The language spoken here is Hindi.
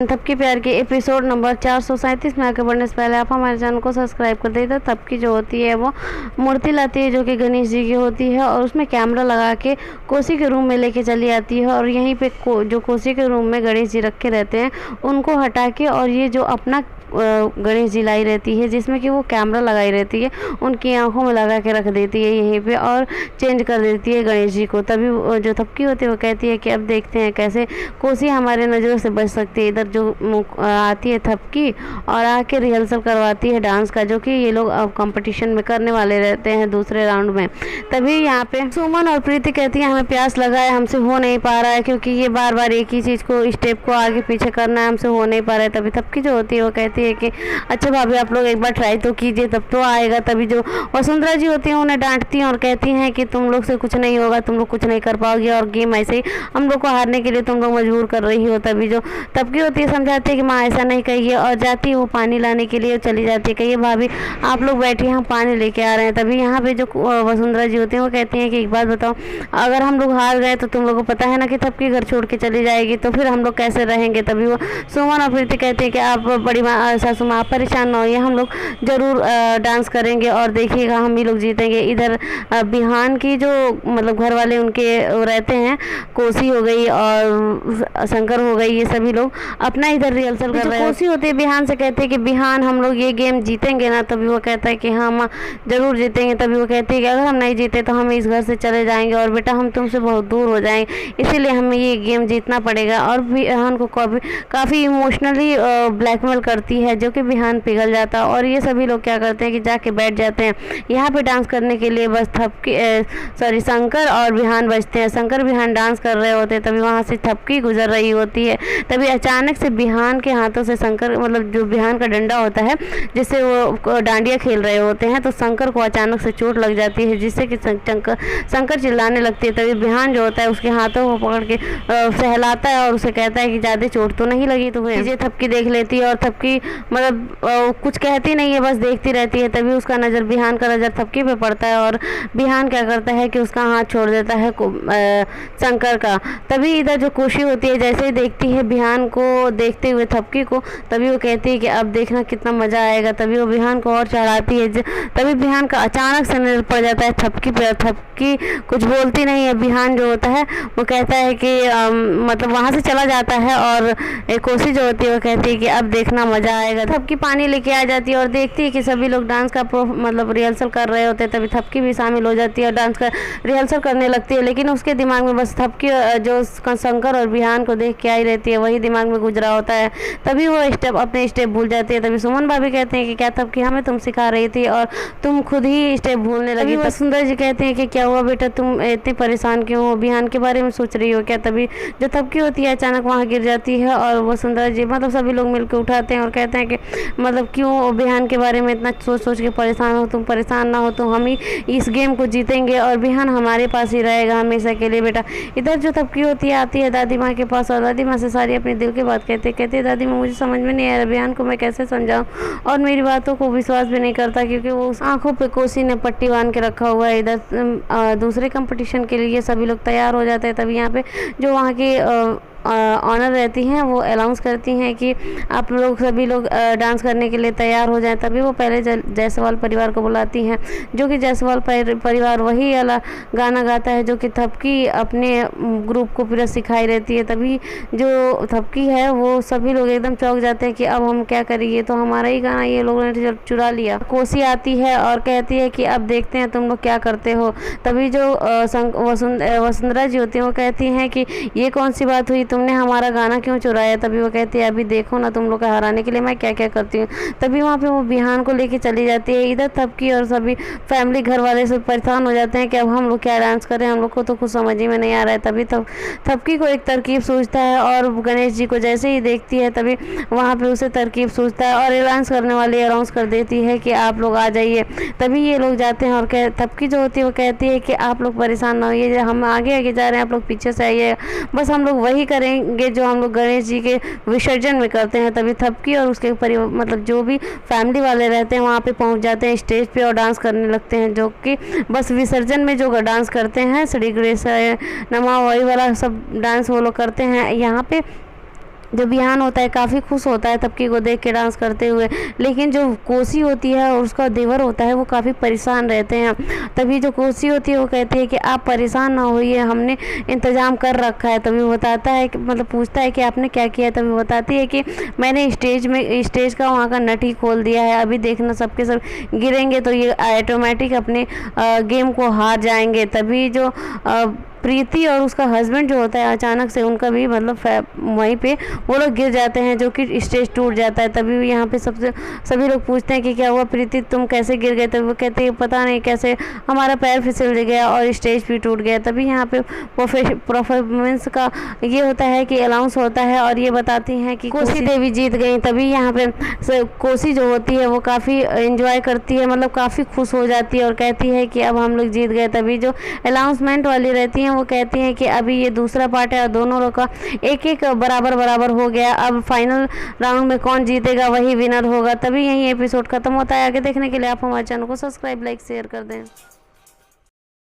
थपकी प्यार के एपिसोड नंबर 437 में आगे बढ़ने से पहले आप हमारे चैनल को सब्सक्राइब कर दीजिए। थपकी जो होती है वो मूर्ति लाती है जो कि गणेश जी की होती है और उसमें कैमरा लगा के कोसी के रूम में लेके चली आती है और यहीं पे जो कोसी के रूम में गणेश जी रखे रहते हैं उनको हटा के और ये जो अपना गणेश जी लाई रहती है जिसमें कि वो कैमरा लगाई रहती है उनकी आंखों में लगा के रख देती है यहीं पे और चेंज कर देती है गणेश जी को। तभी जो थपकी होती है वो कहती है कि अब देखते हैं कैसे कोसी हमारे नज़रों से बच सकती है। इधर जो आती है थपकी और आके रिहर्सल करवाती है डांस का जो कि ये लोग अब कंपटीशन में करने वाले रहते हैं दूसरे राउंड में। तभी यहाँ पे सुमन और प्रीति कहती है हमें प्यास लगा है, हमसे हो नहीं पा रहा है क्योंकि ये बार बार एक ही चीज़ को स्टेप को आगे पीछे करना है, हमसे हो नहीं पा रहा है। तभी थपकी जो होती है वो कहती है कि अच्छा भाभी आप लोग एक बार ट्राई तो कीजिए तब तो आएगा। तभी जो वसुंधरा जी होती हैं उन्हें डांटती हैं और कहती हैं कि तुम लोग से कुछ नहीं होगा, तुम लोग कुछ नहीं कर पाओगे और गेम ऐसे ही हम लोग को हारने के लिए तुम लोग मजबूर कर रही हो। तभी जो थपकी होती है समझाती है कि माँ ऐसा नहीं कहिए और जाती है वो पानी लाने के लिए चली जाती है। कहिए भाभी आप लोग बैठिए हम पानी लेके आ रहे हैं। तभी यहाँ पे जो वसुंधरा जी होती हैं वो कहती हैं कि एक बात बताओ, अगर हम लोग हार गए तो तुम लोग को पता है ना कि थपकी घर छोड़ के चली जाएगी, तो फिर हम लोग कैसे रहेंगे। तभी वो सुमन और प्रीति कहते हैं कि आप बड़ी माँ सासू माँ आप परेशान ना होइए, हम लोग ज़रूर डांस करेंगे और देखिएगा हम ही लोग जीतेंगे। इधर बिहान की जो मतलब घर वाले उनके रहते हैं, कोसी हो गई और शंकर हो गई, ये सभी लोग अपना इधर रिहर्सल कर रहे हैं। कोसी होती है बिहान से कहते हैं कि बिहान हम लोग ये गेम जीतेंगे ना। तभी वो कहता है कि हाँ माँ ज़रूर जीतेंगे। तभी वो कहती है कि अगर हम नहीं जीते तो हम इस घर से चले जाएंगे और बेटा हम तुमसे बहुत दूर हो जाएंगे, इसीलिए हमें ये गेम जीतना पड़ेगा। और बिहान को काफ़ी इमोशनली ब्लैकमेल करती है जो कि बिहान पिघल जाता है और ये सभी लोग क्या करते हैं कि जाके बैठ जाते हैं यहाँ पे डांस करने के लिए। बस थपकी शंकर और बिहान बजते हैं, शंकर बिहान डांस कर रहे होते हैं। तभी वहाँ से थपकी गुजर रही होती है। तभी अचानक से बिहान के हाथों से शंकर मतलब जो बिहान का डंडा होता है जिससे वो डांडिया खेल रहे होते हैं तो शंकर को अचानक से चोट लग जाती है जिससे कि शंकर चिल्लाने लगती है। तभी बिहान जो होता है उसके हाथों को पकड़ के सहलाता है और उसे कहता है कि ज़्यादा चोट तो नहीं लगी तुम्हें। ये थपकी देख लेती है और थपकी मतलब कुछ कहती नहीं है, बस देखती रहती है। तभी उसका नज़र बिहान का नज़र थपकी पे पड़ता है और बिहान क्या करता है कि उसका हाथ छोड़ देता है शंकर का। तभी इधर जो कोशी होती है जैसे ही देखती है बिहान को देखते हुए थपकी को, तभी वो कहती है कि अब देखना कितना मज़ा आएगा। तभी वो बिहान को और चढ़ाती है। तभी बिहान का अचानक से नजर पड़ जाता है थपकी पे। थपकी कुछ बोलती नहीं है। बिहान जो होता है वो कहता है कि मतलब वहाँ से चला जाता है और कोशी जो होती है वो कहती है कि अब देखना मज़ा आएगा। थपकी पानी लेके आ जाती है और देखती है कि सभी लोग डांस का मतलब रिहर्सल कर रहे होते हैं। तभी थपकी भी शामिल हो जाती है और डांस का रिहर्सल करने लगती है, लेकिन उसके दिमाग में बस थपकी जो शंकर और बिहान को देख के आई रहती है वही दिमाग में गुजरा होता है। तभी वो अपने स्टेप भूल जाती है। तभी सुमन भाभी कहते हैं कि क्या थपकी हमें तुम सिखा रही थी और तुम खुद ही स्टेप भूलने लगी। वसुंधरा जी कहते हैं कि क्या हुआ बेटा, तुम इतनी परेशान क्यों हो, बिहान के बारे में सोच रही हो क्या। तभी जो थपकी होती है अचानक वहाँ गिर जाती है और वसुंधरा जी मतलब सभी लोग मिलकर उठाते हैं और कहते हैं कि मतलब क्यों बिहान के बारे में इतना सोच सोच के परेशान हो, तुम परेशान ना हो तो हम ही इस गेम को जीतेंगे और बिहान हमारे पास ही रहेगा हमेशा के लिए बेटा। इधर जो थपकी होती है आती है दादी माँ के पास और दादी माँ से सारी अपने दिल की बात कहते हैं दादी माँ मुझे समझ में नहीं आ रहा बिहान को मैं कैसे समझाऊं और मेरी बातों को विश्वास भी नहीं करता क्योंकि वो आंखों पे कोसी ने पट्टी बांध के रखा हुआ है। इधर दूसरे कंपटीशन के लिए सभी लोग तैयार हो जाते हैं। तभी यहाँ पे जो वहाँ की ऑनर रहती हैं वो अनाउंस करती हैं कि आप लोग सभी लोग डांस करने के लिए तैयार हो जाएं। तभी वो पहले जायसवाल परिवार को बुलाती हैं जो कि जायसवाल परिवार वही वाला गाना गाता है जो कि थपकी अपने ग्रुप को पूरा सिखाई रहती है। तभी जो थपकी है वो सभी लोग एकदम चौंक जाते हैं कि अब हम क्या करेंगे, तो हमारा ही गाना ये लोगों ने चुरा लिया। कोसी आती है और कहती है कि अब देखते हैं तुम लोग क्या करते हो। तभी जो वसुंधरा जी होती हैं वो कहती हैं कि ये कौन सी बात हुई, तुमने हमारा गाना क्यों चुराया। तभी वो कहती है अभी देखो ना तुम लोग को हराने के लिए मैं क्या क्या करती हूँ। तभी वहाँ पे वो बिहान को लेके चली जाती है। इधर थपकी और सभी फैमिली घर वाले सब परेशान हो जाते हैं कि अब हम लोग क्या डांस करें, हम लोग को तो कुछ समझ ही में नहीं आ रहा है। तभी थपकी को एक तरकीब सूझता है और गणेश जी को जैसे ही देखती है तभी वहाँ पे उसे तरकीब सूझता है और डांस करने वाली अनाउंस कर देती है कि आप लोग आ जाइए। तभी ये लोग जाते हैं और थपकी जो होती है वो कहती है कि आप लोग परेशान ना होइए, हम आगे आगे जा रहे हैं, आप लोग पीछे से आइए, बस हम लोग वही करेंगे जो हम लोग गणेश जी के विसर्जन में करते हैं। तभी थपकी और उसके मतलब जो भी फैमिली वाले रहते हैं वहाँ पे पहुँच जाते हैं स्टेज पे और डांस करने लगते हैं जो कि बस विसर्जन में जो डांस करते हैं श्री गणेश नमः वही वाला सब डांस वो लोग करते हैं। यहाँ पे जो बिहान होता है काफ़ी खुश होता है तबकी को देख के डांस करते हुए, लेकिन जो कोसी होती है और उसका देवर होता है वो काफ़ी परेशान रहते हैं। तभी जो कोसी होती है वो कहती है कि आप परेशान ना होइए, हमने इंतज़ाम कर रखा है। तभी बताता है कि मतलब पूछता है कि आपने क्या किया है? तभी बताती है कि मैंने स्टेज का वहाँ का नट ही खोल दिया है, अभी देखना सबके सब गिरेंगे तो ये ऑटोमेटिक अपने गेम को हार जाएंगे। तभी जो प्रीति और उसका हस्बैंड जो होता है अचानक से उनका भी मतलब वहीं पे वो लोग गिर जाते हैं, जो कि स्टेज टूट जाता है। तभी यहाँ पे सभी लोग पूछते हैं कि क्या हुआ प्रीति, तुम कैसे गिर गए? तभी वो कहते हैं पता नहीं कैसे हमारा पैर फिसल गया और स्टेज भी टूट गया। तभी यहाँ पे परफॉर्मेंस का ये होता है कि अनाउंस होता है और ये बताती हैं कि कोसी देवी जीत गई। तभी यहाँ पे कोसी जो होती है वो काफ़ी इंजॉय करती है, मतलब काफ़ी खुश हो जाती है और कहती है कि अब हम लोग जीत गए। तभी जो अनाउंसमेंट वाली रहती हैं वो कहती हैं कि अभी ये दूसरा पार्ट है और दोनों लोग का एक एक बराबर हो गया, अब फाइनल राउंड में कौन जीतेगा वही विनर होगा। तभी यही एपिसोड खत्म होता है। आगे देखने के लिए आप हमारे चैनल को सब्सक्राइब, लाइक, शेयर कर दें।